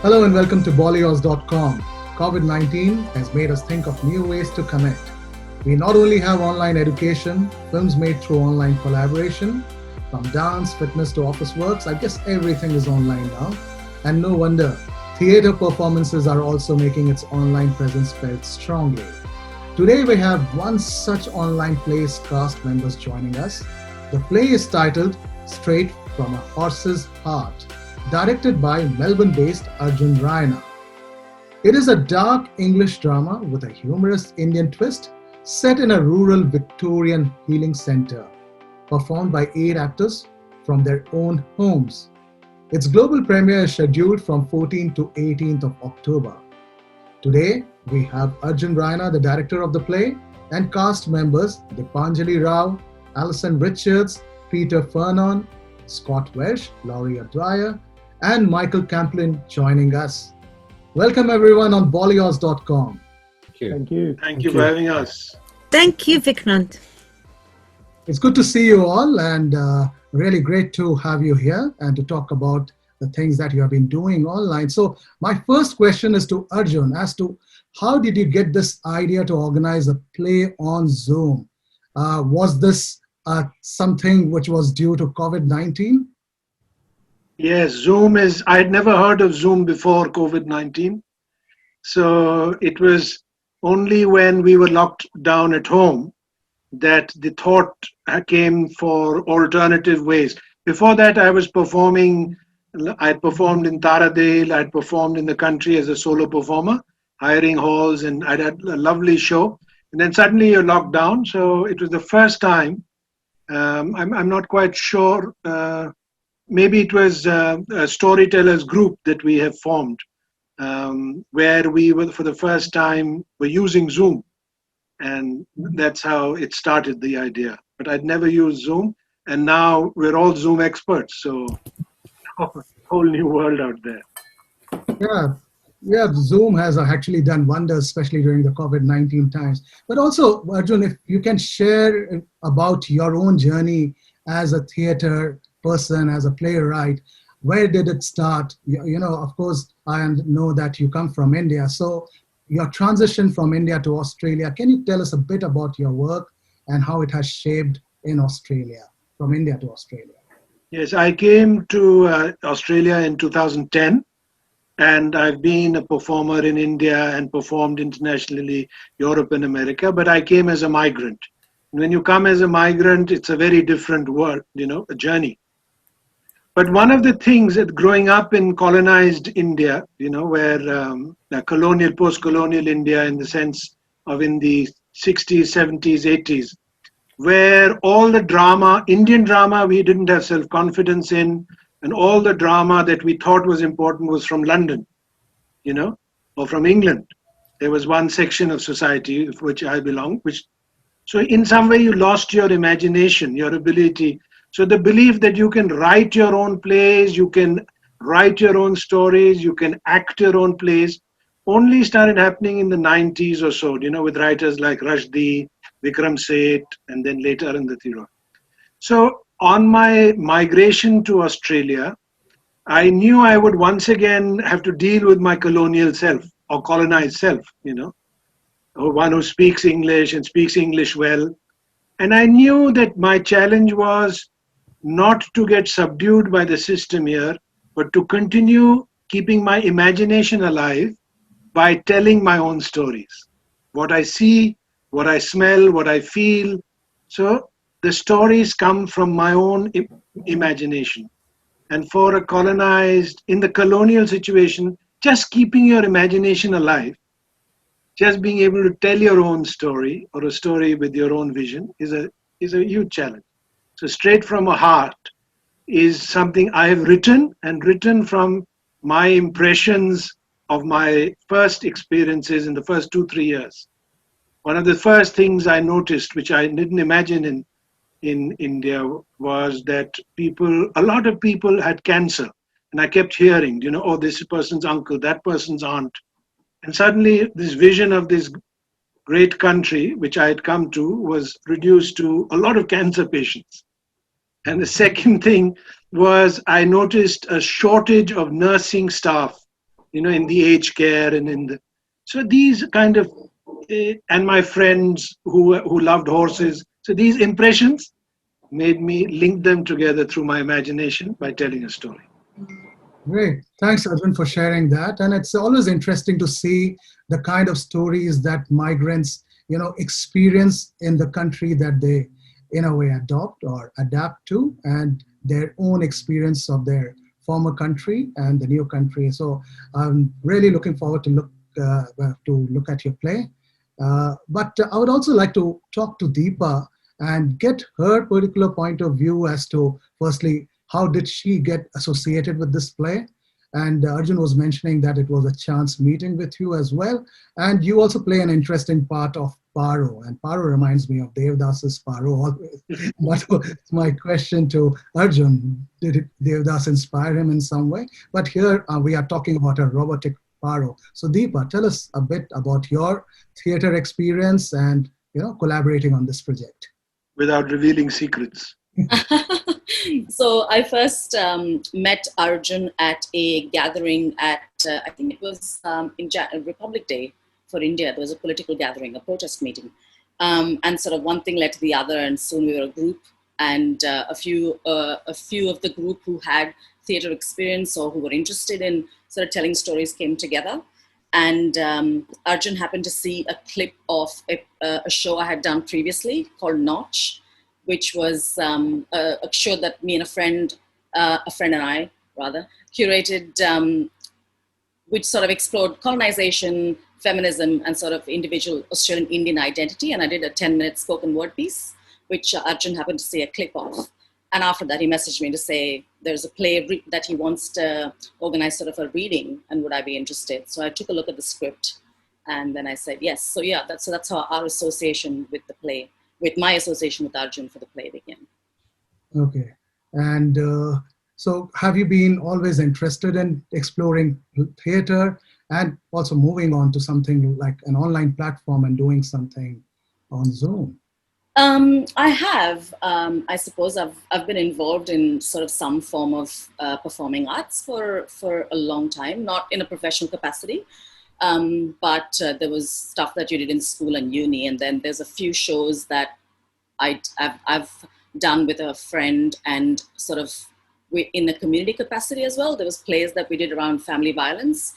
Hello and welcome to Bollyos.com. COVID-19 has made us think of new ways to connect. We not only have online education, films made through online collaboration, from dance, fitness to office works, I guess everything is online now. And no wonder, theatre performances are also making its online presence felt strongly. Today we have one such online play's cast members joining us. The play is titled Straight from a Horse's Heart, directed by Melbourne-based Arjun Raina. It is a dark English drama with a humorous Indian twist set in a rural Victorian healing centre, performed by 8 actors from their own homes. Its global premiere is scheduled from 14th to 18th of October. Today, we have Arjun Raina, the director of the play, and cast members Dipanjali Rao, Alison Richards, Peter Fernon, Scott Welsh, Lawrie O'Dwyer, and Michael Camplin joining us. Welcome everyone on Bollyos.com. Thank you. Thank you for having us. Thank you, Vikrant. It's good to see you all and really great to have you here and to talk about the things that you have been doing online. So my first question is to Arjun as to how did you get this idea to organize a play on Zoom? Was this something which was due to COVID-19? Yes, Zoom is, I'd never heard of Zoom before COVID-19. So it was only when we were locked down at home that the thought came for alternative ways. Before that, I was performing, I'd performed in Taradale, I'd performed in the country as a solo performer, hiring halls, and I'd had a lovely show. And then suddenly you're locked down. So it was the first time, I'm not quite sure, maybe it was a storytellers group that we have formed, where we were for the first time were using Zoom, and that's how it started, the idea. But I'd never used Zoom, and now we're all Zoom experts, so a whole new world out there. Yeah, Zoom has actually done wonders, especially during the COVID-19 times. But also, Arjun, if you can share about your own journey as a theatre person, as a playwright, where did it start? You know, of course, I know that you come from India. So your transition from India to Australia, can you tell us a bit about your work and how it has shaped in Australia, from India to Australia? Yes, I came to Australia in 2010, and I've been a performer in India and performed internationally, Europe and America, but I came as a migrant. When you come as a migrant, it's a very different world, a journey. But one of the things that growing up in colonized India, where colonial, post-colonial India in the sense of in the 60s, 70s, 80s, where all the drama, Indian drama, we didn't have self-confidence in, and all the drama that we thought was important was from London, or from England. There was one section of society of which I belong, so in some way you lost your imagination, your ability. So the belief that you can write your own plays, you can write your own stories, you can act your own plays, only started happening in the 90s or so, with writers like Rushdie, Vikrant, and then later in the theatre. So on my migration to Australia, I knew I would once again have to deal with my colonial self or colonized self, one who speaks English and speaks English well. And I knew that my challenge was not to get subdued by the system here, but to continue keeping my imagination alive by telling my own stories. What I see, what I smell, what I feel. So the stories come from my own imagination. And for a colonized, in the colonial situation, just keeping your imagination alive, just being able to tell your own story or a story with your own vision is a huge challenge. So Straight from a Heart is something I have written from my impressions of my first experiences in the first 2-3 years. One of the first things I noticed, which I didn't imagine in India, was that a lot of people had cancer. And I kept hearing, oh, this person's uncle, that person's aunt. And suddenly this vision of this great country, which I had come to, was reduced to a lot of cancer patients. And the second thing was I noticed a shortage of nursing staff in the aged care and in the, so these kind of, and my friends who loved horses. So these impressions made me link them together through my imagination by telling a story. Great. Thanks, Arjun, for sharing that. And it's always interesting to see the kind of stories that migrants, experience in the country that they, in a way, adopt or adapt to, and their own experience of their former country and the new country. So I'm really looking forward to look at your play. But I would also like to talk to Deepa and get her particular point of view as to, firstly, how did she get associated with this play? And Arjun was mentioning that it was a chance meeting with you as well. And you also play an interesting part of Paro. And Paro reminds me of Devdas's Paro always. But my question to Arjun, did Devdas inspire him in some way? But here we are talking about a robotic Paro. So Deepa, tell us a bit about your theater experience and collaborating on this project. Without revealing secrets. So I first met Arjun at a gathering at, I think it was Republic Day for India. There was a political gathering, a protest meeting. And sort of one thing led to the other, and soon we were a group. And a few of the group who had theater experience or who were interested in sort of telling stories came together. And Arjun happened to see a clip of a show I had done previously called Notch, which was a show that me and a friend and I, rather, curated, which sort of explored colonization, feminism, and sort of individual Australian Indian identity. And I did a 10-minute spoken word piece, which Arjun happened to see a clip of. And after that, he messaged me to say there's a play that he wants to organize sort of a reading, and would I be interested? So I took a look at the script, and then I said yes. So yeah, that's how our association with the play, with my association with Arjun for the play began. Okay. And so have you been always interested in exploring theater and also moving on to something like an online platform and doing something on Zoom? I have. I suppose I've been involved in sort of some form of performing arts for a long time, not in a professional capacity. But there was stuff that you did in school and uni, and then there's a few shows that I've done with a friend and sort of in a community capacity as well. There was plays that we did around family violence,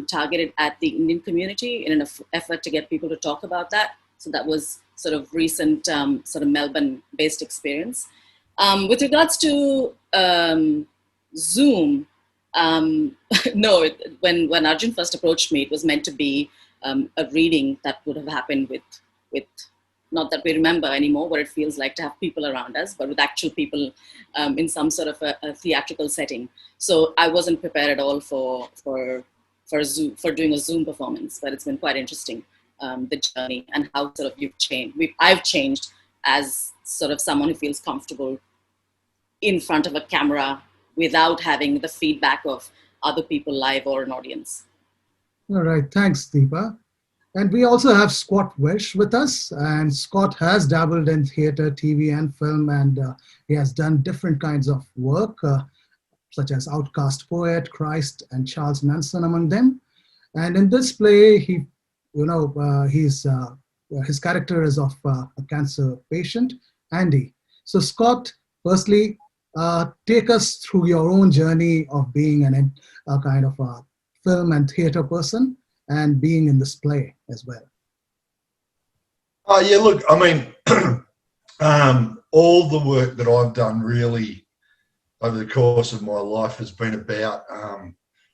targeted at the Indian community in an effort to get people to talk about that. So that was sort of recent sort of Melbourne-based experience. With regards to Zoom, no, when Arjun first approached me, it was meant to be a reading that would have happened with not that we remember anymore what it feels like to have people around us, but with actual people in some sort of a theatrical setting. So I wasn't prepared at all for doing a Zoom performance, but it's been quite interesting, the journey and how sort of you've changed. I've changed as sort of someone who feels comfortable in front of a camera without having the feedback of other people live or an audience. All right, thanks, Deepa. And we also have Scott Welsh with us, and Scott has dabbled in theater, TV, and film, and he has done different kinds of work, such as Outcast Poet, Christ, and Charles Manson among them. And in this play, his character is of a cancer patient, Andy. So Scott, firstly, take us through your own journey of being a kind of a film and theater person and being in this play as well. Yeah, look, I mean, all the work that I've done really over the course of my life has been about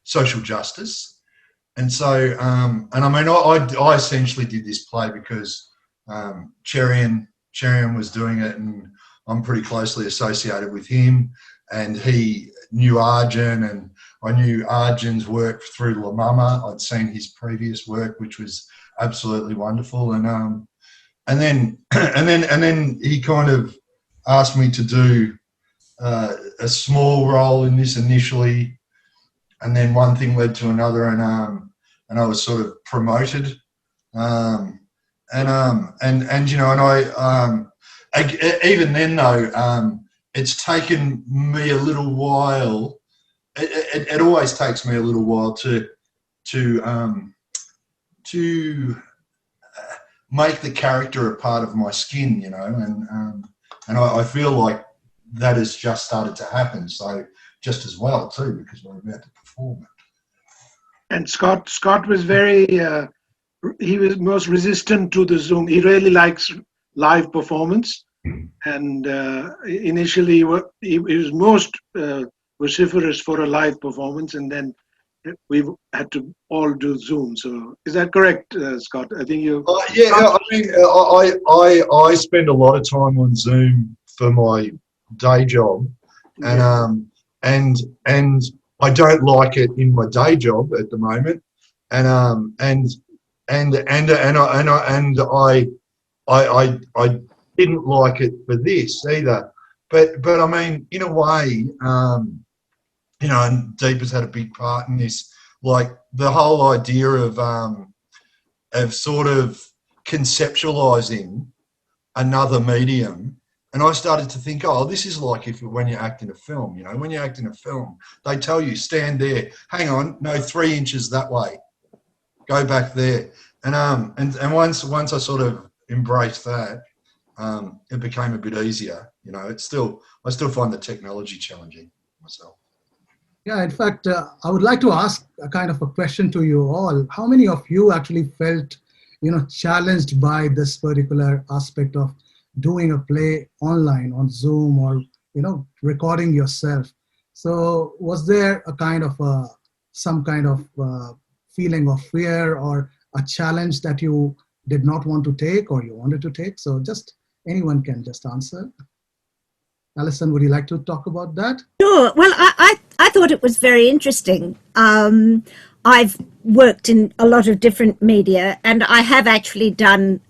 social justice. And so, and I mean, I essentially did this play because Cherian was doing it, and I'm pretty closely associated with him, and he knew Arjun, and I knew Arjun's work through La Mama. I'd seen his previous work, which was absolutely wonderful, and then he kind of asked me to do a small role in this initially, and then one thing led to another, and I was sort of promoted, and even then though, it's taken me a little while. It always takes me a little while to make the character a part of my skin, and I feel like that has just started to happen. So just as well too, because we're about to perform it. And Scott was very, he was most resistant to the Zoom. He really likes live performance. And initially he was most vociferous for a live performance, and then we had to all do Zoom. So is that correct, Scott? I think you. Yeah, I mean, I spend a lot of time on Zoom for my day job, and I don't like it in my day job at the moment, and I didn't like it for this either. But I mean, in a way, and Deep has had a big part in this. Like the whole idea of sort of conceptualizing another medium. And I started to think, oh, this is like when you act in a film, when you act in a film, they tell you, stand there, hang on, no, 3 inches that way, go back there. And once I sort of embraced that, it became a bit easier. I still find the technology challenging myself. Yeah, in fact, I would like to ask a kind of a question to you all. How many of you actually felt, challenged by this particular aspect of doing a play online on Zoom or, recording yourself? So was there a kind of some kind of feeling of fear or a challenge that you did not want to take or you wanted to take? So just anyone can just answer. Alison, would you like to talk about that? Sure. Well, I thought it was very interesting. I've worked in a lot of different media, and I have actually done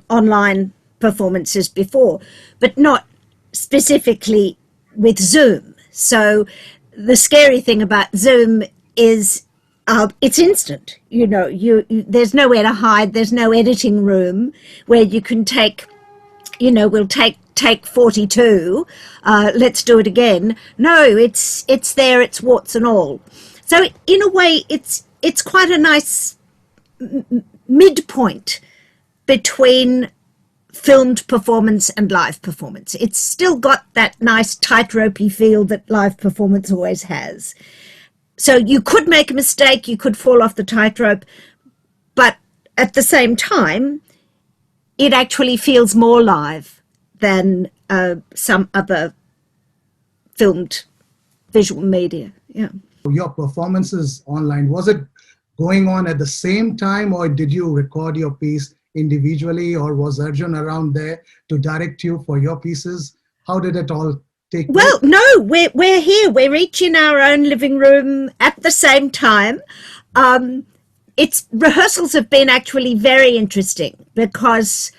online performances before, but not specifically with Zoom. So the scary thing about Zoom is it's instant. There's nowhere to hide. There's no editing room where you can take, we'll take 42, let's do it again. No, it's there, it's warts and all. So in a way, it's quite a nice midpoint between filmed performance and live performance. It's still got that nice tightrope-y feel that live performance always has. So you could make a mistake, you could fall off the tightrope, but at the same time, it actually feels more live than some other filmed visual media. Yeah. Your performances online, was it going on at the same time, or did you record your piece individually, or was Arjun around there to direct you for your pieces? How did it all take place? Well, no, we're here. We're each in our own living room at the same time. Rehearsals have been actually very interesting because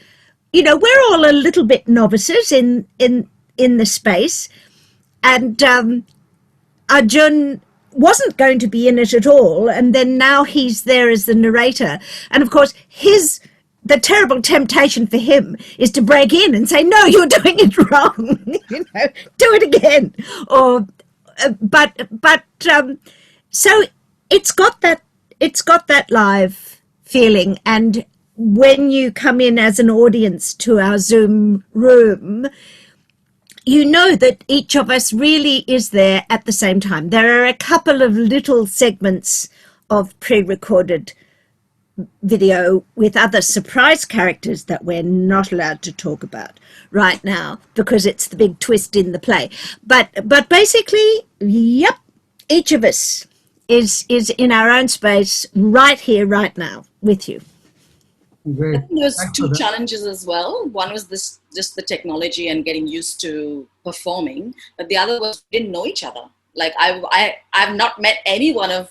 we're all a little bit novices in the space, and Arjun wasn't going to be in it at all, and then now he's there as the narrator. And of course, the terrible temptation for him is to break in and say, "No, you're doing it wrong. Do it again." Or, so it's got that live feeling, and when you come in as an audience to our Zoom room, you know that each of us really is there at the same time. There are a couple of little segments of pre-recorded video with other surprise characters that we're not allowed to talk about right now because it's the big twist in the play. But basically, yep, each of us is in our own space right here, right now with you. Great. I think there was two challenges as well. One was just the technology and getting used to performing, but the other was we didn't know each other. Like I've not met any one of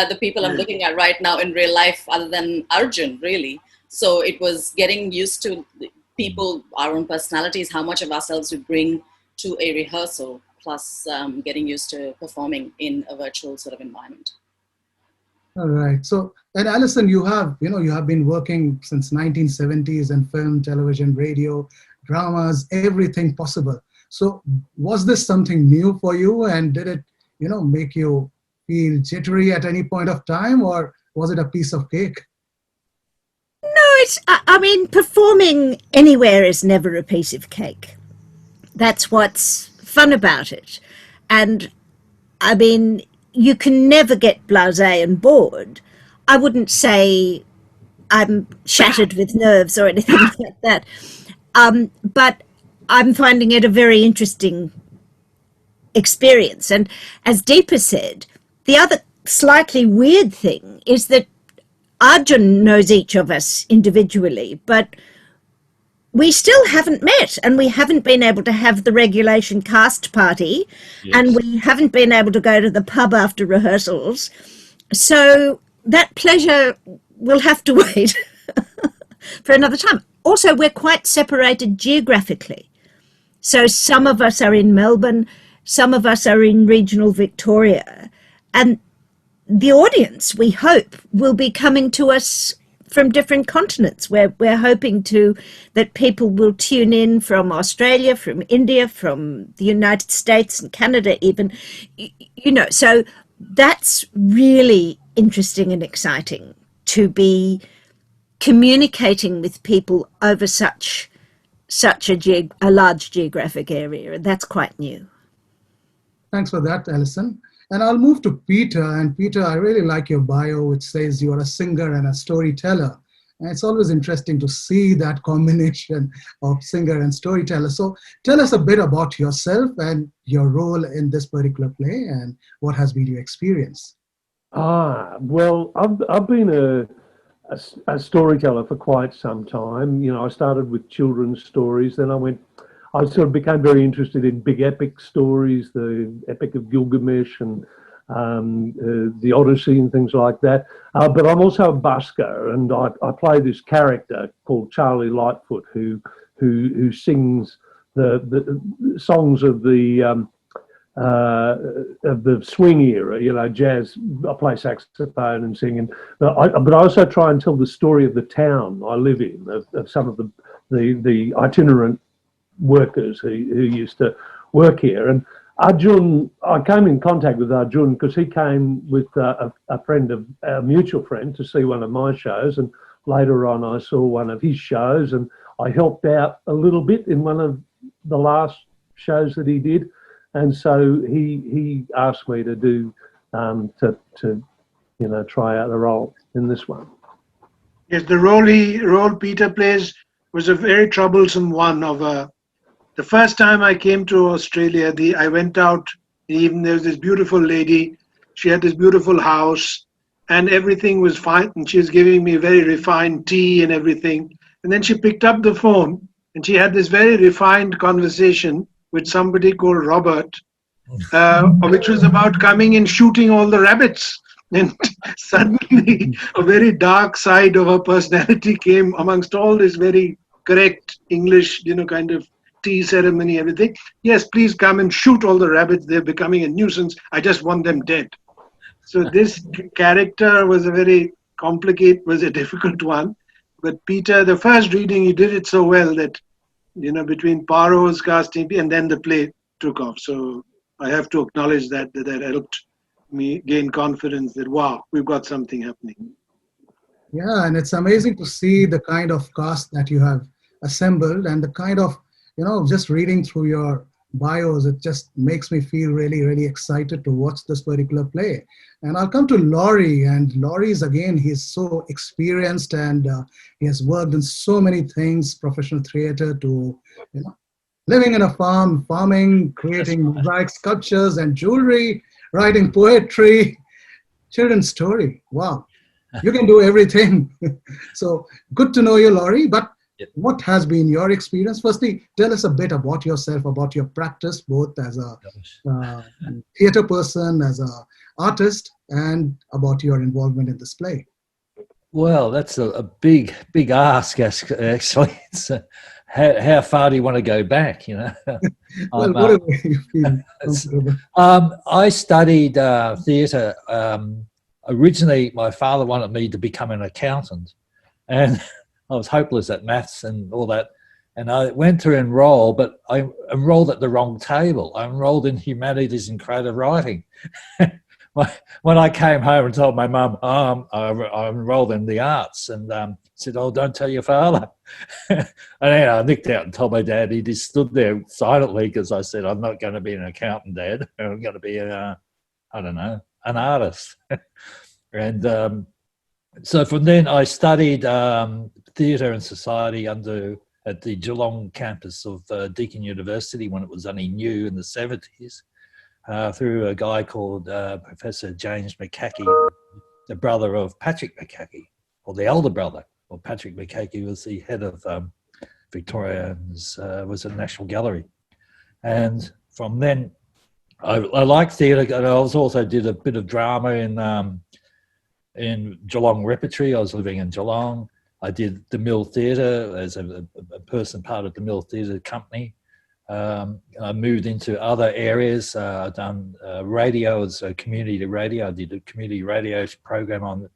the people I'm looking at right now in real life other than Arjun, really. So it was getting used to people, our own personalities, how much of ourselves we bring to a rehearsal, plus getting used to performing in a virtual sort of environment. All right. So, and Alison, you have been working since 1970s in film, television, radio, dramas, everything possible. So was this something new for you, and did it, make you feel jittery at any point of time, or was it a piece of cake? No, I mean, performing anywhere is never a piece of cake. That's what's fun about it. And I mean, you can never get blasé and bored. I wouldn't say I'm shattered with nerves or anything like that. But I'm finding it a very interesting experience. And as Deepa said, the other slightly weird thing is that Arjun knows each of us individually, but we still haven't met, and we haven't been able to have the regulation cast party, and we haven't been able to go to the pub after rehearsals. So that pleasure will have to wait for another time. Also, we're quite separated geographically. So some of us are in Melbourne, some of us are in regional Victoria, and the audience, we hope, will be coming to us from different continents. We're hoping that people will tune in from Australia, from India, from the United States and Canada even, so that's really interesting and exciting to be communicating with people over such a large geographic area. That's quite new. Thanks for that, Alison. And I'll move to Peter. And Peter, I really like your bio, which says you are a singer and a storyteller. And it's always interesting to see that combination of singer and storyteller. So tell us a bit about yourself and your role in this particular play and what has been your experience. Well, I've been a storyteller for quite some time. I started with children's stories, then I sort of became very interested in big epic stories, the Epic of Gilgamesh and the Odyssey and things like that. But I'm also a busker, and I play this character called Charlie Lightfoot, who sings the songs of the swing era, jazz. I play saxophone and sing, but I also try and tell the story of the town I live in, of some of the itinerant workers who used to work here. And Arjun, I came in contact with Arjun because he came with a friend of a mutual friend to see one of my shows, and later on I saw one of his shows, and I helped out a little bit in one of the last shows that he did, and so he asked me to do try out the role in this one. Yes, the role Peter plays was a very troublesome one. The first time I came to Australia, I went out, even there was this beautiful lady, she had this beautiful house and everything was fine, and she was giving me very refined tea and everything. And then she picked up the phone and she had this very refined conversation with somebody called Robert, which was about coming and shooting all the rabbits. And suddenly a very dark side of her personality came amongst all this very correct English, kind of tea ceremony, everything. Yes, please come and shoot all the rabbits. They're becoming a nuisance. I just want them dead. So this character was a difficult one. But Peter, the first reading, he did it so well that, between Paro's casting and then the play took off. So I have to acknowledge that helped me gain confidence that, wow, we've got something happening. Yeah, and it's amazing to see the kind of cast that you have assembled and the kind of, just reading through your bios, it just makes me feel really, really excited to watch this particular play. And I'll come to Lawrie, and Laurie's, again, he's so experienced and he has worked in so many things, professional theater to, living in a farming, creating mosaic sculptures and jewelry, writing poetry, children's story. Wow, you can do everything. So good to know you, Lawrie. But what has been your experience? Firstly, tell us a bit about yourself, about your practice, both as a theater person, as an artist, and about your involvement in this play. Well, that's a big ask, actually. It's how far do you want to go back, Well, whatever you feel comfortable. I studied theatre. Originally, my father wanted me to become an accountant, and I was hopeless at maths and all that. And I went to enroll, but I enrolled at the wrong table. I enrolled in humanities and creative writing. when I came home and told my mum, I'm enrolled in the arts, and said, "Oh, don't tell your father." And then I nicked out and told my dad. He just stood there silently because I said, "I'm not going to be an accountant, Dad. I'm going to be I don't know, an artist." And so from then I studied theatre and society at the Geelong campus of Deakin University when it was only new in the 70s. Through a guy called Professor James McCackey, the brother of Patrick McCackey, or the elder brother. Well, Patrick McCackey was the head of Victorian's, was at National Gallery. And from then, I liked theatre, and I also did a bit of drama in Geelong Repertory. I was living in Geelong. I did the Mill Theatre as a person part of the Mill Theatre company. I moved into other areas. I've done radio as a community radio. I did a community radio program on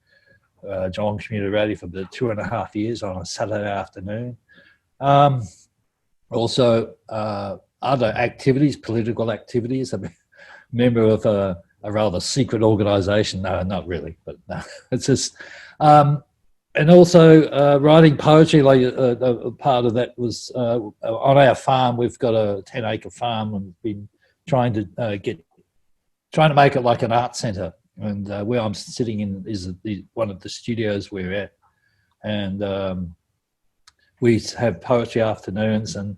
Geelong Community Radio for the 2.5 years on a Saturday afternoon. Also, other activities, political activities. I'm a member of a rather secret organisation. No, not really, but no, it's just... and also writing poetry, like a part of that was on our farm. We've got a 10-acre farm, and been trying to make it like an art centre. And where I'm sitting in is one of the studios we're at, and we have poetry afternoons. And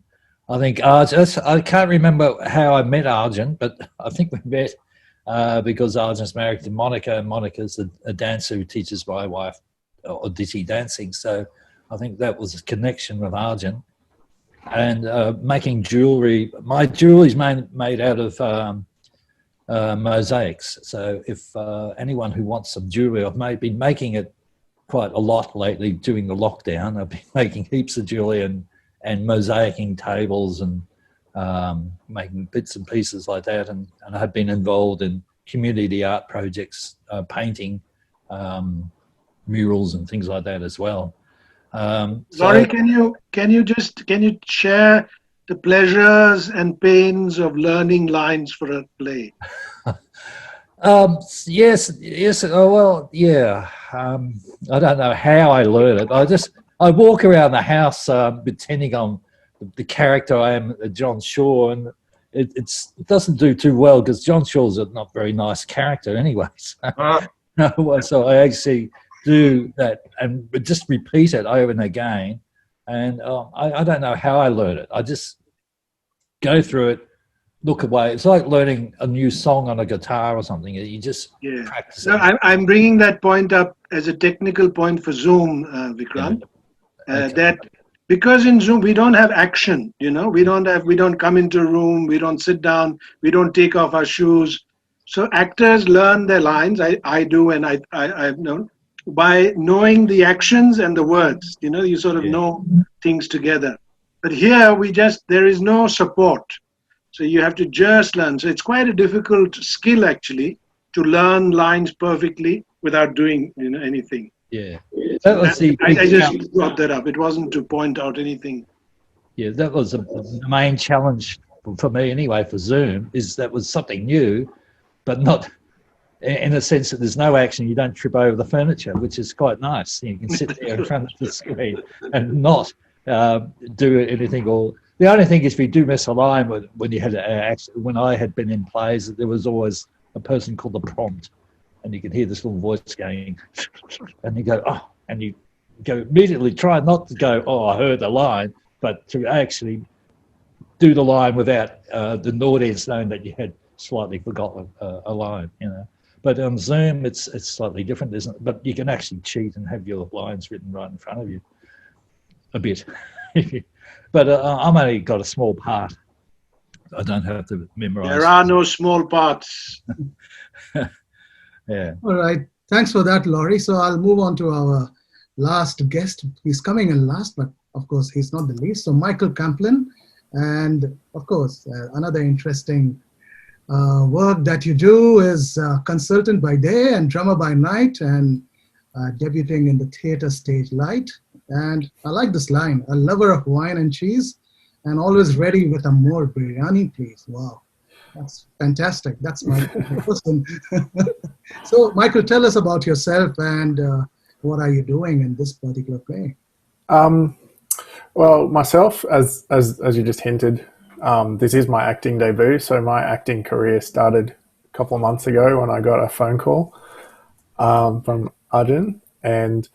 I think I can't remember how I met Arjun, but I think we met because Arjun's married to Monica, and Monica's a dancer who teaches my wife Oddity dancing. So I think that was a connection with Arjun. And making jewellery. My jewellery's made out of mosaics. So if anyone who wants some jewellery, I've been making it quite a lot lately during the lockdown. I've been making heaps of jewellery and mosaicing tables and making bits and pieces like that. And I've been involved in community art projects, painting, murals and things like that as well. Lawrie, can you share the pleasures and pains of learning lines for a play? Yes. Oh, well, yeah. I don't know how I learned it. I walk around the house pretending I'm the character I am, John Shaw, and it doesn't do too well because John Shaw's a not very nice character anyway. So I actually do that and just repeat it over and again. And I don't know how I learned it. I just go through it, look away. It's like learning a new song on a guitar or something. You just practice it. I'm bringing that point up as a technical point for Zoom, Vikrant. Okay. That because in Zoom we don't have action, we don't come into a room, we don't sit down, we don't take off our shoes. So actors learn their lines. I do, and I've known by knowing the actions and the words. You sort of know things together. But here there is no support. So you have to just learn. So it's quite a difficult skill actually to learn lines perfectly without doing anything. Yeah. That was I just brought that up. It wasn't to point out anything. Yeah, that was the main challenge for me anyway for Zoom, is that was something new, but not in a sense that there's no action, you don't trip over the furniture, which is quite nice. You can sit there in front of the screen and not do anything. Or the only thing is, if you do miss a line, when I had been in plays, there was always a person called the prompt, and you can hear this little voice going, and you go, oh, and you go immediately try not to go, oh, I heard the line, but to actually do the line without the audience knowing that you had slightly forgotten a line, But on Zoom, it's slightly different, isn't it? But you can actually cheat and have your lines written right in front of you, a bit. But I've only got a small part. I don't have to memorise. There are no small parts. Yeah. All right. Thanks for that, Lawrie. So I'll move on to our last guest. He's coming in last, but of course he's not the least. So Michael Camplin, and of course another interesting work that you do is consultant by day and drummer by night, and debuting in the theatre stage light. And I like this line: a lover of wine and cheese, and always ready with a more biryani, please. Wow, that's fantastic. That's my person. So, Michael, tell us about yourself and what are you doing in this particular play? Well, myself, as you just hinted, this is my acting debut. So my acting career started a couple of months ago when I got a phone call from Arjun, and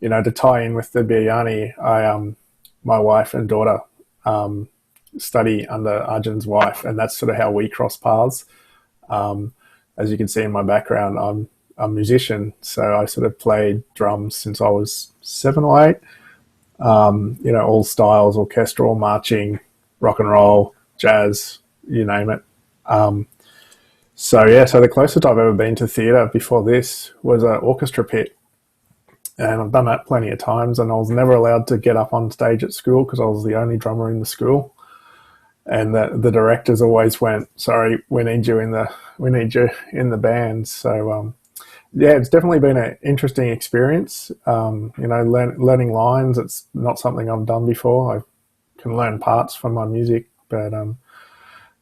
to tie in with the biryani, my wife and daughter study under Arjun's wife, and that's sort of how we cross paths. As you can see in my background, I'm a musician, so I sort of played drums since I was 7 or 8. All styles, orchestral, marching, rock and roll, jazz, you name it. So the closest I've ever been to theatre before this was an orchestra pit. And I've done that plenty of times, and I was never allowed to get up on stage at school because I was the only drummer in the school. And the directors always went, "Sorry, we need you in the band." So it's definitely been an interesting experience. Learning lines, it's not something I've done before. I can learn parts from my music, but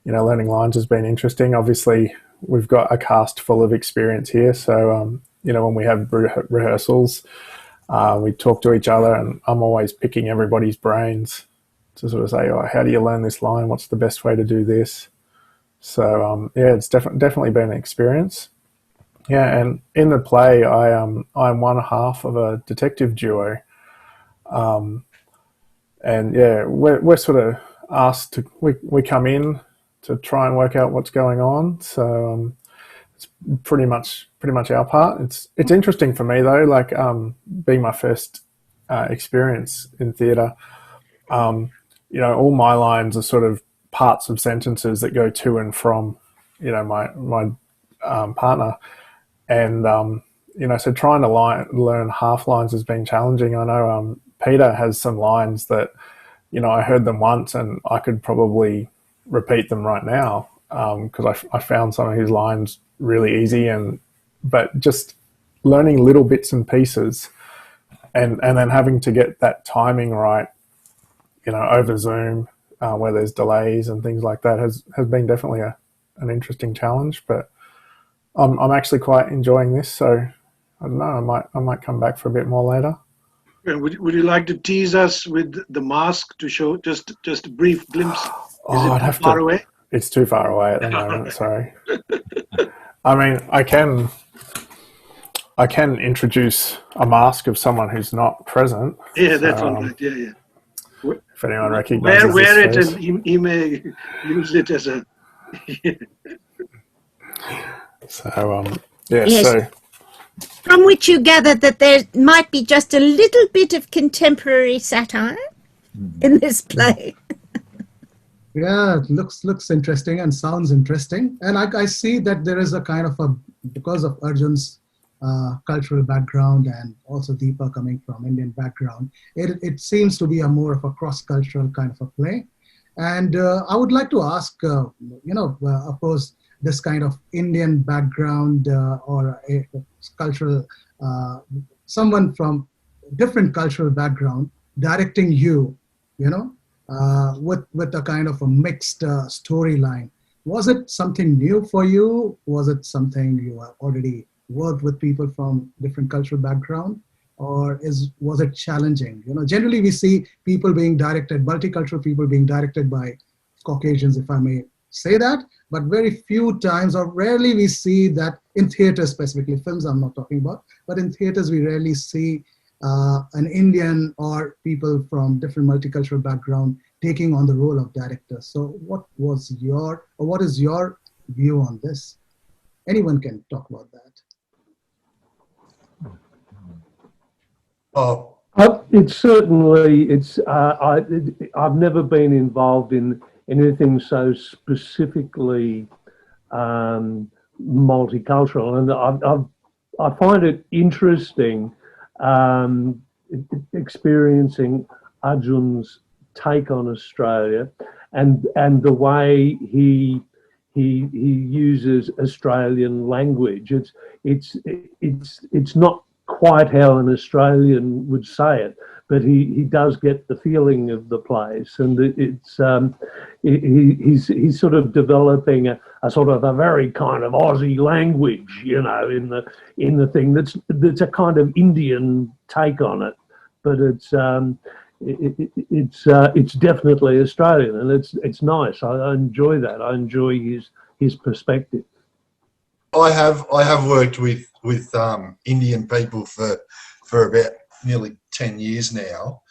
learning lines has been interesting. Obviously, we've got a cast full of experience here, so when we have rehearsals, we talk to each other, and I'm always picking everybody's brains to sort of say, "Oh, how do you learn this line? What's the best way to do this?" So it's definitely been an experience. Yeah, and in the play, I'm one half of a detective duo, we're sort of asked to we come in to try and work out what's going on. So it's pretty much our part. It's interesting for me though, like being my first experience in theatre. All my lines are sort of parts of sentences that go to and from, my partner. And, so trying to learn half lines has been challenging. I know Peter has some lines that, I heard them once and I could probably repeat them right now because I found some of his lines really easy. But just learning little bits and pieces and then having to get that timing right, over Zoom where there's delays and things like that has been definitely an interesting challenge. But I'm actually quite enjoying this, so I don't know. I might come back for a bit more later. Would you like to tease us with the mask to show just a brief glimpse? Is it too far away? It's too far away at the moment. Sorry. I mean, I can introduce a mask of someone who's not present. Yeah, that's all right. Yeah. If anyone recognizes wear it, face. and he may use it as a. So Yes. So From which you gather that there might be just a little bit of contemporary satire in this play. Yeah, it looks interesting and sounds interesting. And I see that there is a kind of because of Arjun's cultural background and also Deepa coming from Indian background, it seems to be more of a cross-cultural kind of a play. And I would like to ask, of course, this kind of Indian background or a cultural, someone from different cultural background directing you, with a kind of a mixed storyline. Was it something new for you? Was it something you have already worked with people from different cultural background? Or was it challenging? Generally we see people being directed, multicultural people being directed by Caucasians, if I may say that, but very few times or rarely we see that in theaters, specifically films I'm not talking about, but in theaters we rarely see an Indian or people from different multicultural background taking on the role of director. So what is your view on this? Anyone can talk about that. Oh, I've never been involved in anything so specifically multicultural, and I find it interesting experiencing Arjun's take on Australia and the way he uses Australian language. It's not quite how an Australian would say it, but he does get the feeling of the place, and he's sort of developing a sort of a very kind of Aussie language, you know, in the thing that's a kind of Indian take on it, but it's definitely Australian, and it's nice. I enjoy that. I enjoy his perspective. I have worked with Indian people for about nearly 10 years now,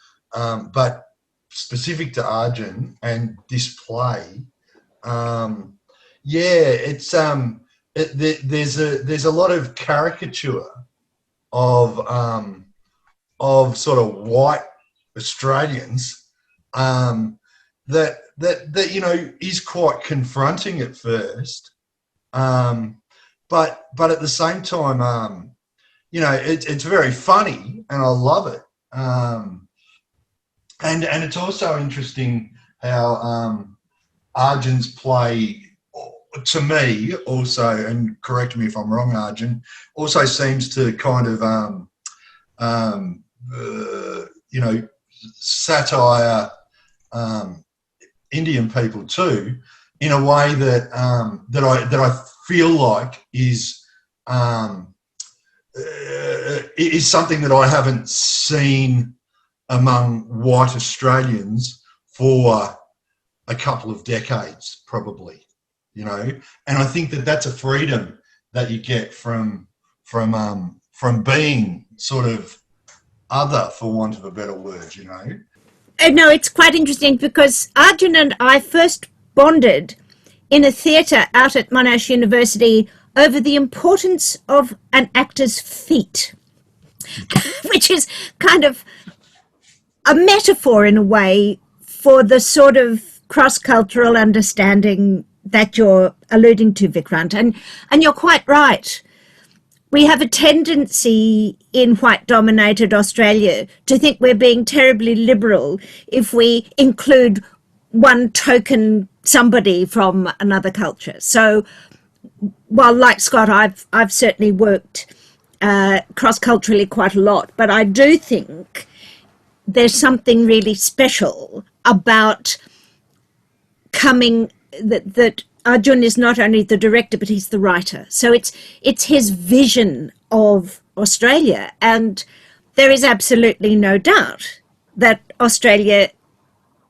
but specific to Arjun and this play, there's a lot of caricature of sort of white Australians that you know is quite confronting at first, but at the same time, you know, it's very funny and I love it, and it's also interesting how Arjun's play, to me also, and correct me if I'm wrong, Arjun, also seems to kind of you know, satire Indian people too, in a way that I feel like is something that I haven't seen among white Australians for a couple of decades, probably, you know. And I think that that's a freedom that you get from being sort of other, for want of a better word, you know. No, it's quite interesting because Arjun and I first bonded in a theatre out at Monash University over the importance of an actor's feet, which is kind of a metaphor in a way for the sort of cross-cultural understanding that you're alluding to, Vikrant. And you're quite right. We have a tendency in white-dominated Australia to think we're being terribly liberal if we include one token somebody from another culture. So while, like Scott, I've certainly worked cross-culturally quite a lot, but I do think there's something really special about that Arjun is not only the director, but he's the writer. So it's his vision of Australia. And there is absolutely no doubt that Australia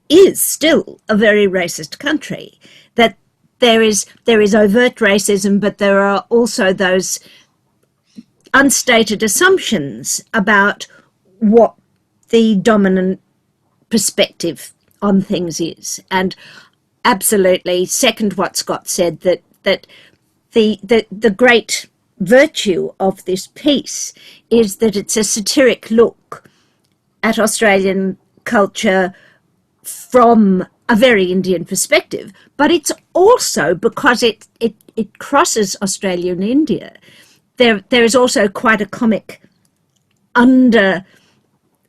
is still a very racist country, that there is overt racism, but there are also those unstated assumptions about what the dominant perspective on things is. And absolutely second what Scott said, that the great virtue of this piece is that it's a satiric look at Australian culture from a very Indian perspective, but it's also because it crosses Australia and India. There is also quite a comic under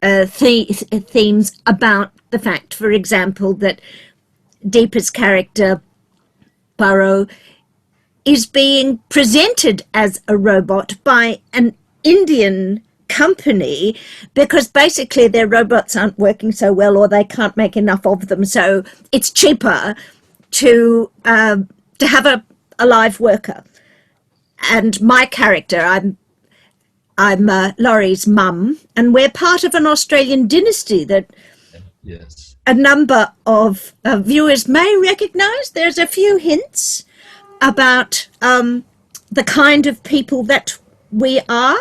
themes about the fact, for example, that Deepa's character, Burrow, is being presented as a robot by an Indian company because basically their robots aren't working so well or they can't make enough of them, so it's cheaper to have a live worker. And my character, I'm Laurie's mum, and we're part of an Australian dynasty that Yes. a number of viewers may recognise. There's a few hints about the kind of people that we are,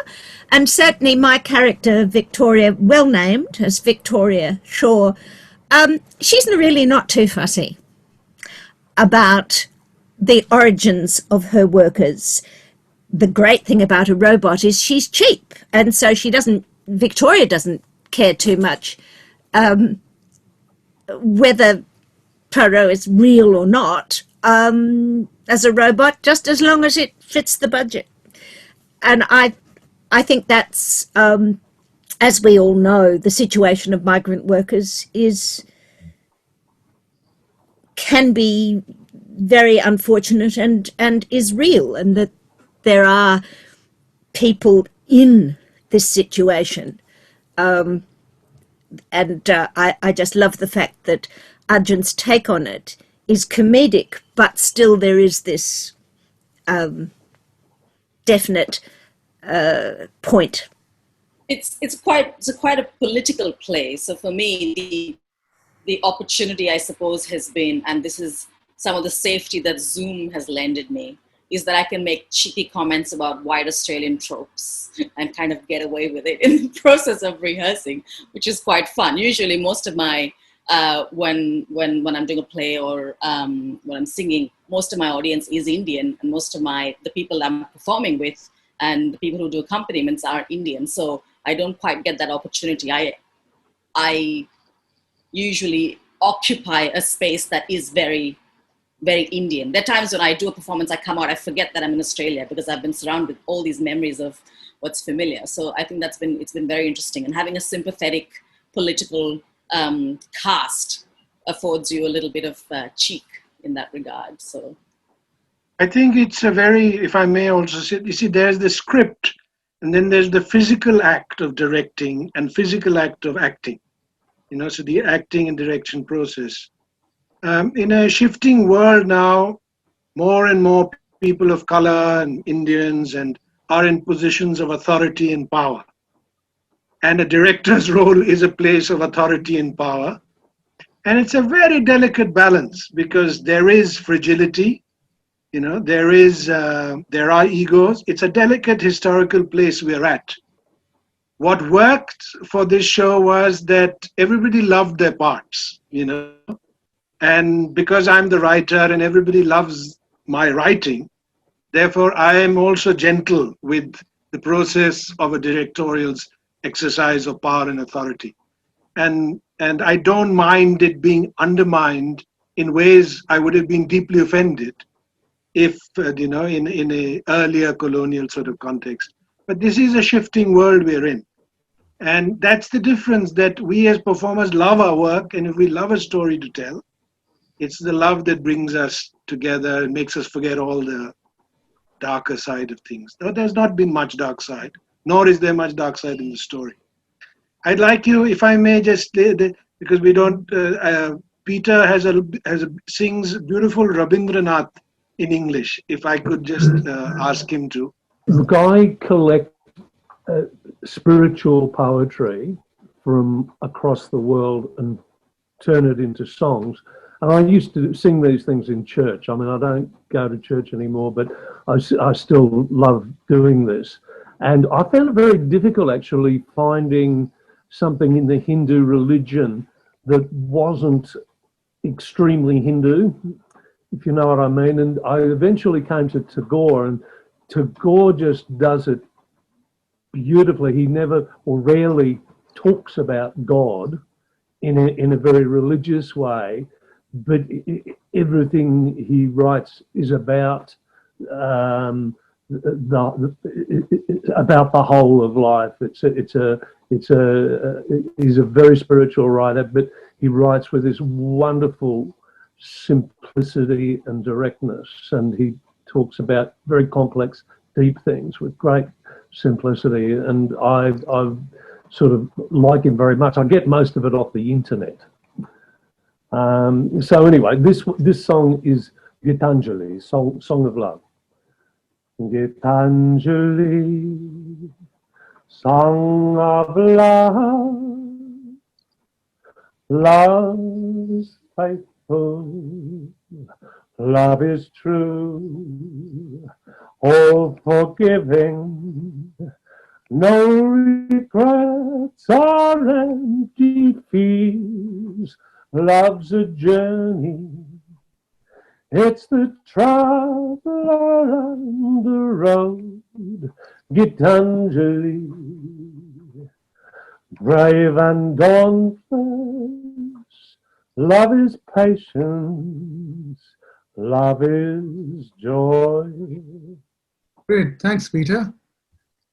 and certainly my character, Victoria, well named as Victoria Shaw, she's really not too fussy about the origins of her workers. The great thing about a robot is she's cheap, and so Victoria doesn't care too much whether Poirot is real or not as a robot, just as long as it fits the budget. And I think that's, as we all know, the situation of migrant workers can be very unfortunate and is real, and that there are people in this situation. And I just love the fact that Arjun's take on it is comedic, but still there is this definite point. It's quite a political play. So for me, the opportunity, I suppose, has been, and this is some of the safety that Zoom has lended me, is that I can make cheeky comments about white Australian tropes and kind of get away with it in the process of rehearsing, which is quite fun. Usually most of my, when I'm doing a play or when I'm singing, most of my audience is Indian, and most of the people I'm performing with and the people who do accompaniments are Indian. So I don't quite get that opportunity. I usually occupy a space that is very, very Indian. There are times when I do a performance, I come out, I forget that I'm in Australia because I've been surrounded with all these memories of what's familiar. So I think it's been very interesting. And having a sympathetic political cast affords you a little bit of cheek in that regard. So I think it's a very, if I may also say, you see, there's the script, and then there's the physical act of directing and physical act of acting. You know, so the acting and direction process. In a shifting world now, more and more people of color and Indians and are in positions of authority and power. And a director's role is a place of authority and power. And it's a very delicate balance because there is fragility, you know, there are egos. It's a delicate historical place we're at. What worked for this show was that everybody loved their parts, you know, and because I'm the writer and everybody loves my writing, therefore I am also gentle with the process of a directorial exercise of power and authority. And I don't mind it being undermined in ways I would have been deeply offended if, you know, in a earlier colonial sort of context. But this is a shifting world we're in. And that's the difference, that we as performers love our work, and if we love a story to tell, it's the love that brings us together and makes us forget all the darker side of things. Though there's not been much dark side, nor is there much dark side in the story. I'd like you, if I may just, because we don't, Peter sings beautiful Rabindranath in English, if I could just ask him to. Look, I collect spiritual poetry from across the world and turn it into songs. And I used to sing these things in church. I mean, I don't go to church anymore, but I still love doing this. And I found it very difficult, actually, finding something in the Hindu religion that wasn't extremely Hindu, if you know what I mean. And I eventually came to Tagore, and Tagore just does it beautifully. He never or rarely talks about God in a very religious way, but everything he writes is about the whole of life. He's a very spiritual writer, but he writes with this wonderful simplicity and directness, and he talks about very complex, deep things with great simplicity. And I sort of like him very much. I get most of it off the internet. So anyway, this song is Gitanjali, song of love. Gitanjali, song of love. Love is faithful, love is true, all forgiving, no regrets or empty fears. Love's a journey, it's the traveler on the road. Gitanjali, brave and dauntless, love is patience, love is joy. Great, thanks, Peter.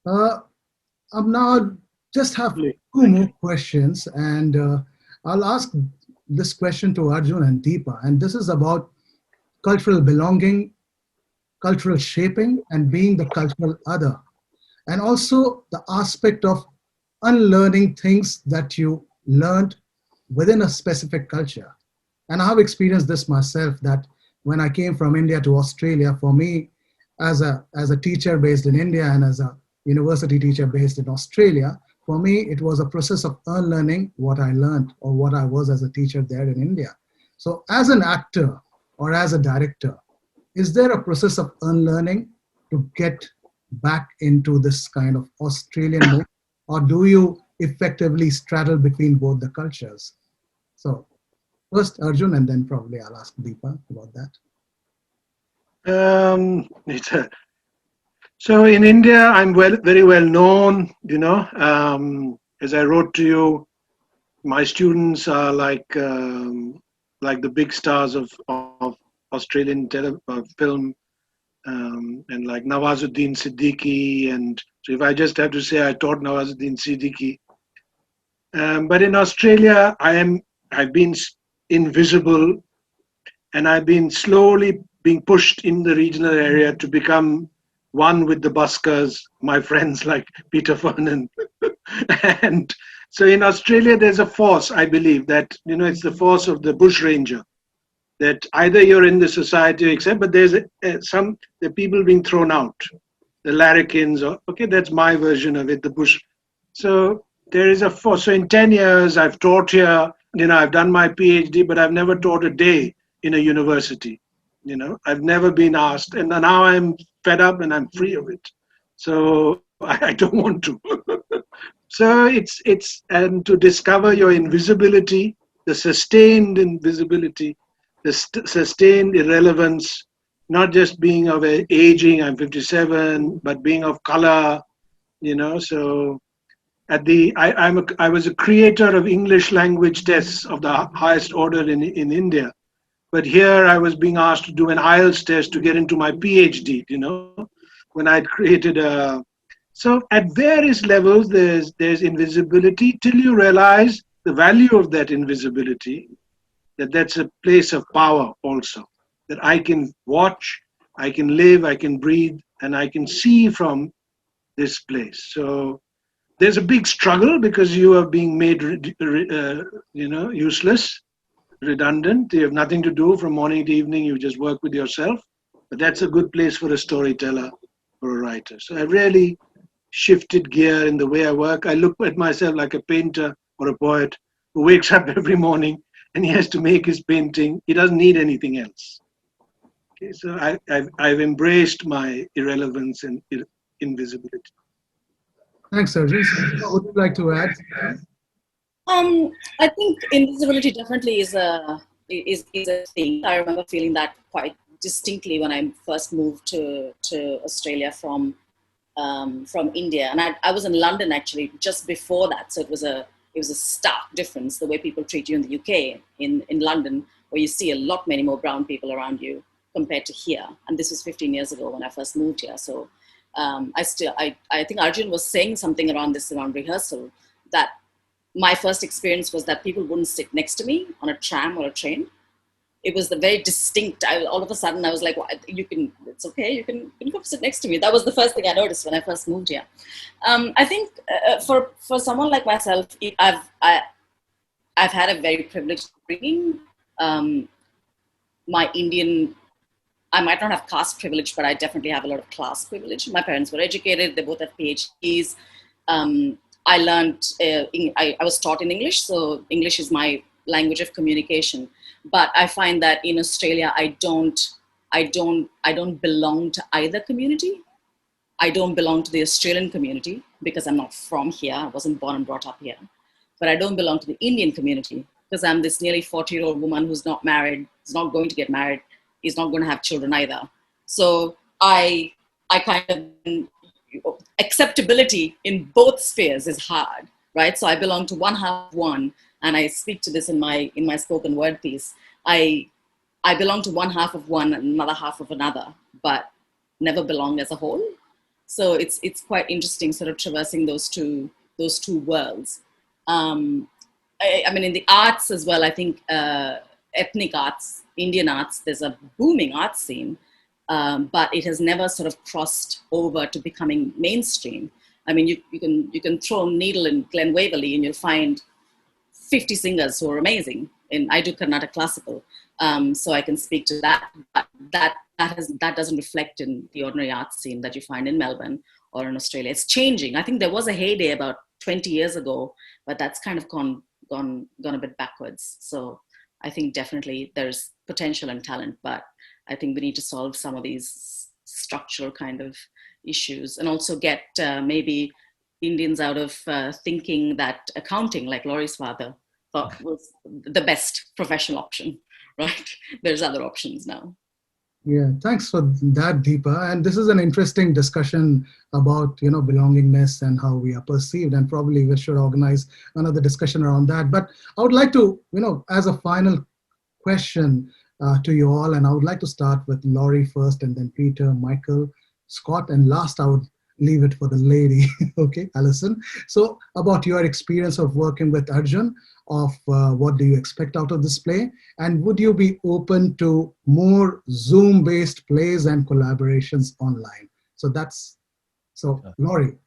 I'm now just have 2 more questions, and I'll ask this question to Arjun and Deepa, and this is about cultural belonging, cultural shaping, and being the cultural other. and also the aspect of unlearning things that you learned within a specific culture. And I have experienced this myself, that when I came from India to Australia, for me, as a teacher based in India and as a university teacher based in Australia, for me, it was a process of unlearning what I learned or what I was as a teacher there in India. So as an actor or as a director, is there a process of unlearning to get back into this kind of Australian mode? Or do you effectively straddle between both the cultures? So first Arjun, and then probably I'll ask Deepa about that. So in India, I'm very well known, as I wrote to you, my students are like the big stars of Australian film, and like Nawazuddin Siddiqui. And so if I just have to say, I taught Nawazuddin Siddiqui. But in Australia, I've been invisible, and I've been slowly being pushed in the regional area to become one with the buskers, my friends like Peter Fernon. And so in Australia, there's a force, I believe, that, it's the force of the bushranger, that either you're in the society or accept, but there's the people being thrown out, the larrikins, okay, that's my version of it, the bush. So there is a force. So in 10 years, I've taught here, I've done my PhD, but I've never taught a day in a university. I've never been asked, and now I'm fed up and I'm free of it. So I don't want to. So it's and to discover your invisibility, the sustained invisibility, the sustained irrelevance, not just being of aging, I'm 57, but being of color, So I was a creator of English language tests of the highest order in India. But here I was being asked to do an IELTS test to get into my PhD, when I'd created So at various levels, there's invisibility till you realize the value of that invisibility, that's a place of power also, that I can watch, I can live, I can breathe, and I can see from this place. So there's a big struggle because you are being made, useless, redundant. You have nothing to do from morning to evening. You just work with yourself. But that's a good place for a storyteller or a writer. So I've really shifted gear in the way I work. I look at myself like a painter or a poet who wakes up every morning and he has to make his painting. He doesn't need anything else. Okay, so I've embraced my irrelevance and invisibility. Thanks, Arjun. What would you like to add? I think invisibility definitely is a thing. I remember feeling that quite distinctly when I first moved to Australia from India, and I was in London actually just before that. So it was a stark difference the way people treat you in the UK, in London, where you see many more brown people around you compared to here. And this was 15 years ago when I first moved here. So I think Arjun was saying something around rehearsal, that my first experience was that people wouldn't sit next to me on a tram or a train. It was the very distinct. All of a sudden, I was like, well, it's okay, you can come sit next to me. That was the first thing I noticed when I first moved here. I think for someone like myself, I've had a very privileged upbringing. My Indian, I might not have caste privilege, but I definitely have a lot of class privilege. My parents were educated; they both have PhDs. I learned, I was taught in English, so English is my language of communication. But I find that in Australia, I don't belong to either community. I don't belong to the Australian community because I'm not from here. I wasn't born and brought up here. But I don't belong to the Indian community because I'm this nearly 40-year-old woman who's not married, is not going to get married, is not going to have children either. So I kind of, acceptability in both spheres is hard, right? So I belong to one half of one, and I speak to this in my spoken word piece. I belong to one half of one and another half of another, but never belong as a whole. So it's quite interesting, sort of traversing those two worlds. I mean, in the arts as well, I think ethnic arts, Indian arts, there's a booming art scene. but it has never sort of crossed over to becoming mainstream. I mean, you can throw a needle in Glen Waverley and you'll find 50 singers who are amazing. And I do Carnatic classical, so I can speak to that. But that doesn't reflect in the ordinary art scene that you find in Melbourne or in Australia. It's changing. I think there was a heyday about 20 years ago, but that's kind of gone a bit backwards. So I think definitely there's potential and talent, but I think we need to solve some of these structural kind of issues, and also get maybe Indians out of thinking that accounting, like Lawrie's father thought was the best professional option, right? There's other options now. Yeah, thanks for that, Deepa. And this is an interesting discussion about, belongingness and how we are perceived. And probably we should organize another discussion around that. But I would like to, as a final question to you all, and I would like to start with Lawrie first, and then Peter, Michael, Scott, and last I would leave it for the lady, okay, Alison. So about your experience of working with Arjun, of what do you expect out of this play, and would you be open to more Zoom-based plays and collaborations online? So Lawrie.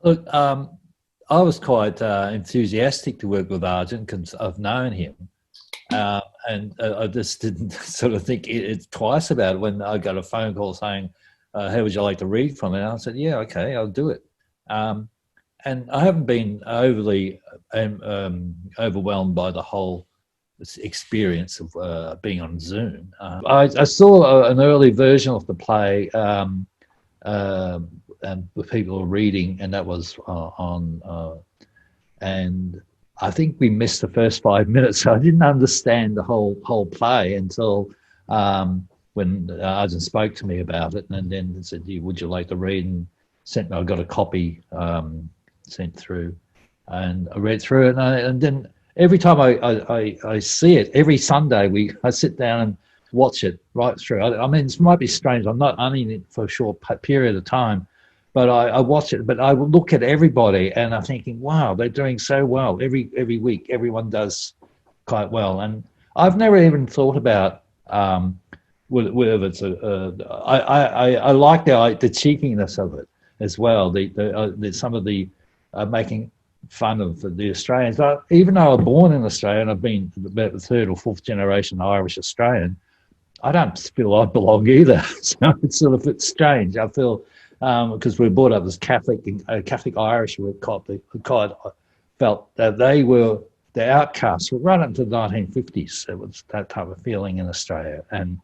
Look, I was quite enthusiastic to work with Arjun because I've known him, and I just didn't sort of think it twice about it when I got a phone call saying, how would you like to read from it? And I said, yeah, okay, I'll do it. And I haven't been overly overwhelmed by the whole experience of being on Zoom. I saw an early version of the play and the people were reading, and that was on, and I think we missed the first 5 minutes. So I didn't understand the whole play until when Arjun spoke to me about it, and then said, would you like to read? And I got a copy sent through, and I read through it, and then every time I see it, every Sunday I sit down and watch it right through. I mean, it might be strange. I'm not only in it for a short period of time, but I watch it. But I look at everybody, and I'm thinking, wow, they're doing so well. Every week, everyone does quite well. And I've never even thought about whether it's I like the cheekiness of it as well. The some of the making fun of the Australians. Even though I'm born in Australia and I've been about the third or fourth generation Irish Australian, I don't feel I belong either. So it's sort of strange. I feel because we're brought up as Catholic Irish, we felt that they were the outcasts right up to the 1950s. It was that type of feeling in Australia, and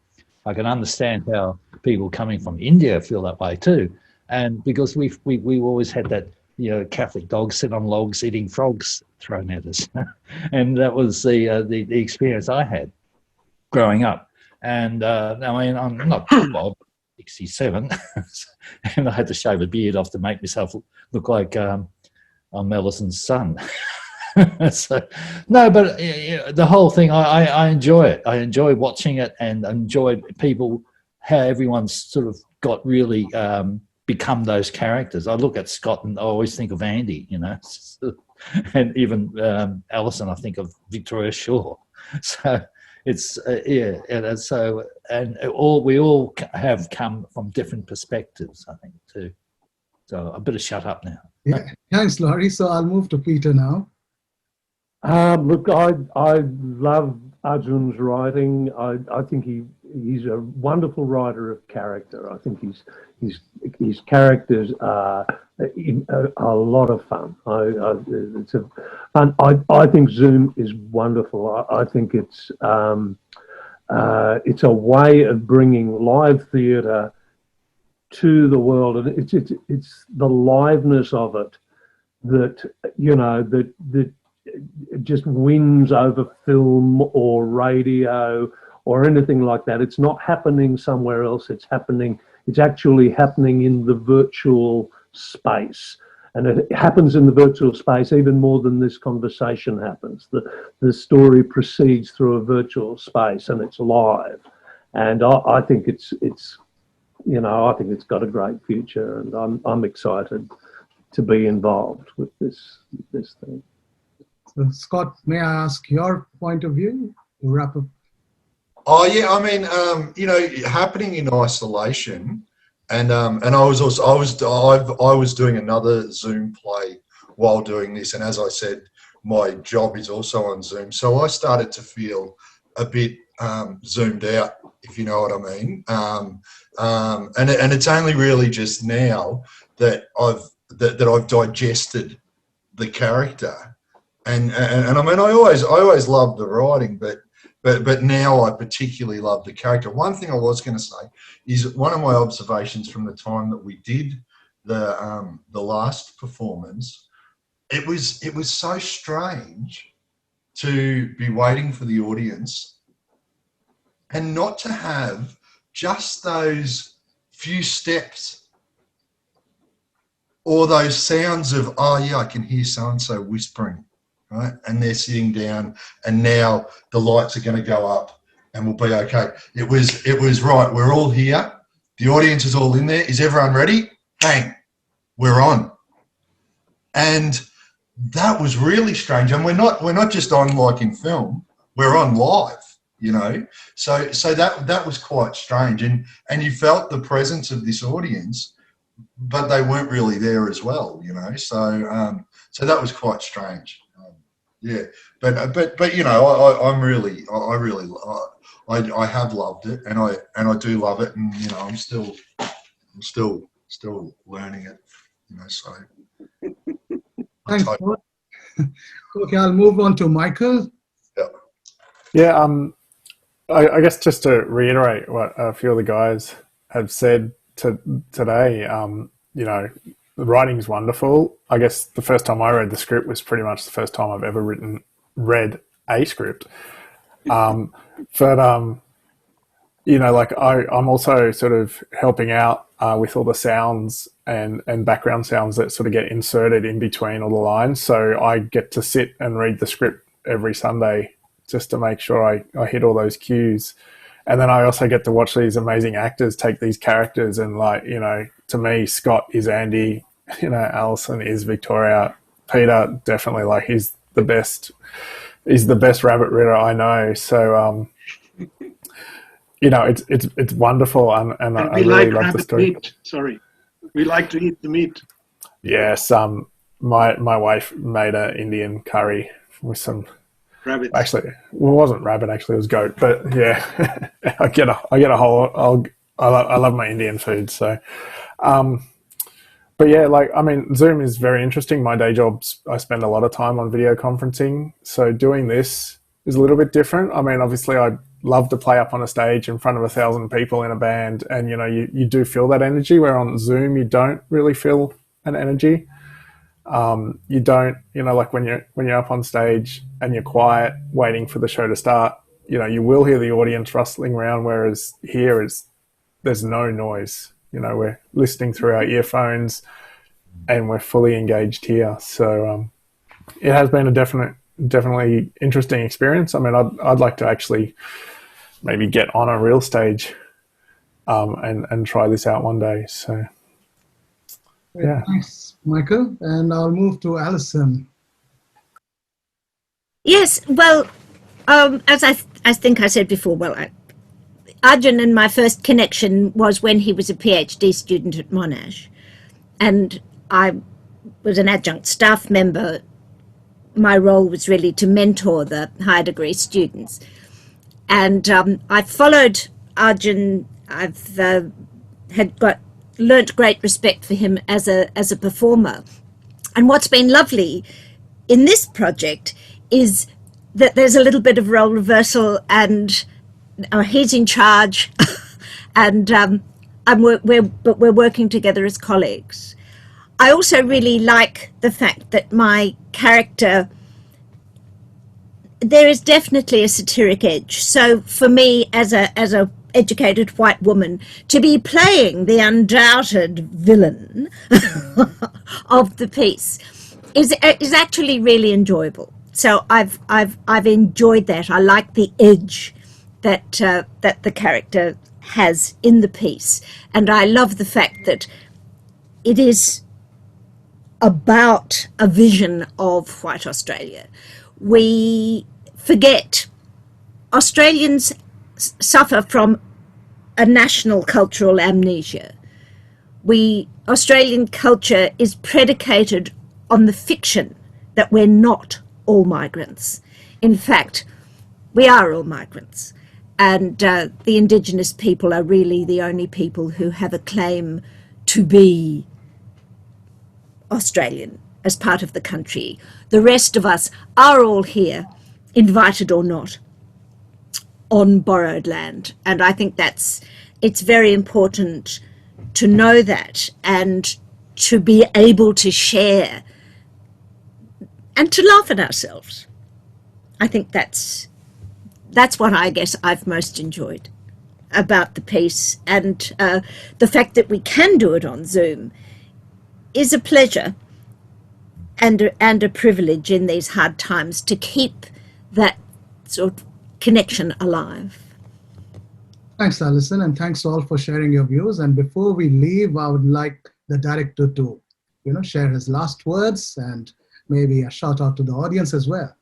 I can understand how people coming from India feel that way too. And because we always had that, Catholic dogs sit on logs eating frogs thrown at us, and that was the experience I had growing up. And I mean, I'm not too old, 67, and I had to shave a beard off to make myself look like I'm Alison's son. So, no, but the whole thing, I enjoy it. I enjoy watching it, and enjoy how everyone's sort of got really become those characters. I look at Scott and I always think of Andy, and even Alison, I think of Victoria Shaw. So it's we all have come from different perspectives, I think, too. So I better shut up now. Yeah, thanks, Lawrie. So I'll move to Peter now. Look, I love Arjun's writing. I think he's a wonderful writer of character. I think his characters are a lot of fun. I think Zoom is wonderful. I think it's a way of bringing live theatre to the world, and it's the liveness of it that that just wins over film or radio or anything like that. It's not happening somewhere else. It's actually happening in the virtual space. And it happens in the virtual space even more than this conversation happens. The story proceeds through a virtual space, and it's live. And I think it's got a great future, and I'm excited to be involved with this thing. So Scott, may I ask your point of view to wrap up? Oh yeah, I mean, happening in isolation, and I was doing another Zoom play while doing this, and as I said, my job is also on Zoom, so I started to feel a bit zoomed out, if you know what I mean. And it's only really just now that I've digested the character, and I mean, I always loved the writing, but now I particularly love the character. One thing I was going to say is one of my observations from the time that we did the last performance. It was so strange to be waiting for the audience and not to have just those few steps or those sounds of, oh yeah, I can hear so-and-so whispering, right? And they're sitting down and now the lights are going to go up and we'll be okay. It was right. We're all here. The audience is all in there. Is everyone ready? Bang, we're on. And that was really strange. And we're not just on like in film, we're on live, you know? So that was quite strange. And you felt the presence of this audience, but they weren't really there as well, you know? So that was quite strange. Yeah, but you know, I have loved it, and I do love it, and you know, I'm still learning it, you know. So thanks. Okay, I'll move on to Michael. Yeah. I guess just to reiterate what a few of the guys have said today, you know, the writing's wonderful. I guess the first time I read the script was pretty much the first time I've ever read a script. But you know, like I'm also sort of helping out with all the sounds and background sounds that sort of get inserted in between all the lines. So I get to sit and read the script every Sunday just to make sure I hit all those cues. And then I also get to watch these amazing actors take these characters and, like, you know, to me, Scott is Andy, you know, Alison is Victoria, Peter definitely, like, he's the best rabbit ritter I know. So you know, it's wonderful, and I really love the story. Meat. Sorry, we like to eat the meat. Yes, my wife made an Indian curry with some rabbit. Actually, well, it wasn't rabbit. Actually, it was goat. But yeah, I get a whole. I love my Indian food. So, but yeah, like, I mean, Zoom is very interesting. My day jobs, I spend a lot of time on video conferencing. So doing this is a little bit different. I mean, obviously, I love to play up on a stage in front of 1,000 people in a band, and you know, you do feel that energy. Where on Zoom, you don't really feel an energy. You don't, you know, like when you're up on stage and you're quiet, waiting for the show to start, you know, you will hear the audience rustling around. Whereas here there's no noise. You know, we're listening through our earphones, and we're fully engaged here. So it has been a definitely interesting experience. I mean, I'd like to actually maybe get on a real stage and try this out one day. So yeah. Thanks, Michael. And I'll move to Alison. Yes, well, as I think I said before, well, Arjun and my first connection was when he was a PhD student at Monash, and I was an adjunct staff member. My role was really to mentor the higher degree students, and I followed Arjun. I've learnt great respect for him as a performer, and what's been lovely in this project is that there's a little bit of role reversal, and he's in charge, and we're working together as colleagues. I also really like the fact that my character, there is definitely a satiric edge. So for me, as a educated white woman, to be playing the undoubted villain of the piece is actually really enjoyable. So I've enjoyed that. I like the edge that the character has in the piece, and I love the fact that it is about a vision of white Australia. We forget Australians suffer from a national cultural amnesia. Australian culture is predicated on the fiction that we're not all migrants. In fact, we are all migrants, and the Indigenous people are really the only people who have a claim to be Australian as part of the country. The rest of us are all here, invited or not, on borrowed land. And I think it's very important to know that and to be able to share and to laugh at ourselves. I think that's what I guess I've most enjoyed about the piece, and the fact that we can do it on Zoom is a pleasure and a privilege in these hard times to keep that sort of connection alive. Thanks, Alison, and thanks all for sharing your views. And before we leave, I would like the director to, share his last words and maybe a shout out to the audience as well.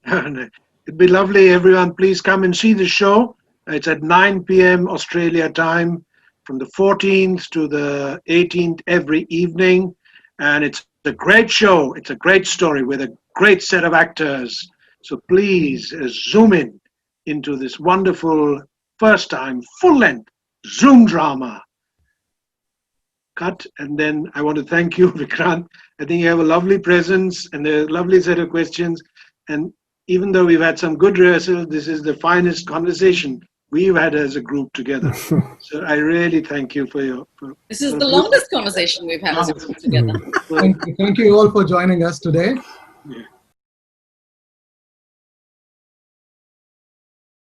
It'd be lovely, everyone. Please come and see the show. It's at 9 p.m. Australia time from the 14th to the 18th every evening. And it's a great show. It's a great story with a great set of actors. So please zoom in into this wonderful first time full-length Zoom drama. Cut. And then I want to thank you, Vikrant. I think you have a lovely presence and a lovely set of questions. And even though we've had some good rehearsals, this is the finest conversation we've had as a group together. So I really thank you for your... This is the longest conversation we've had as a group together. Thank you all for joining us today. Yeah.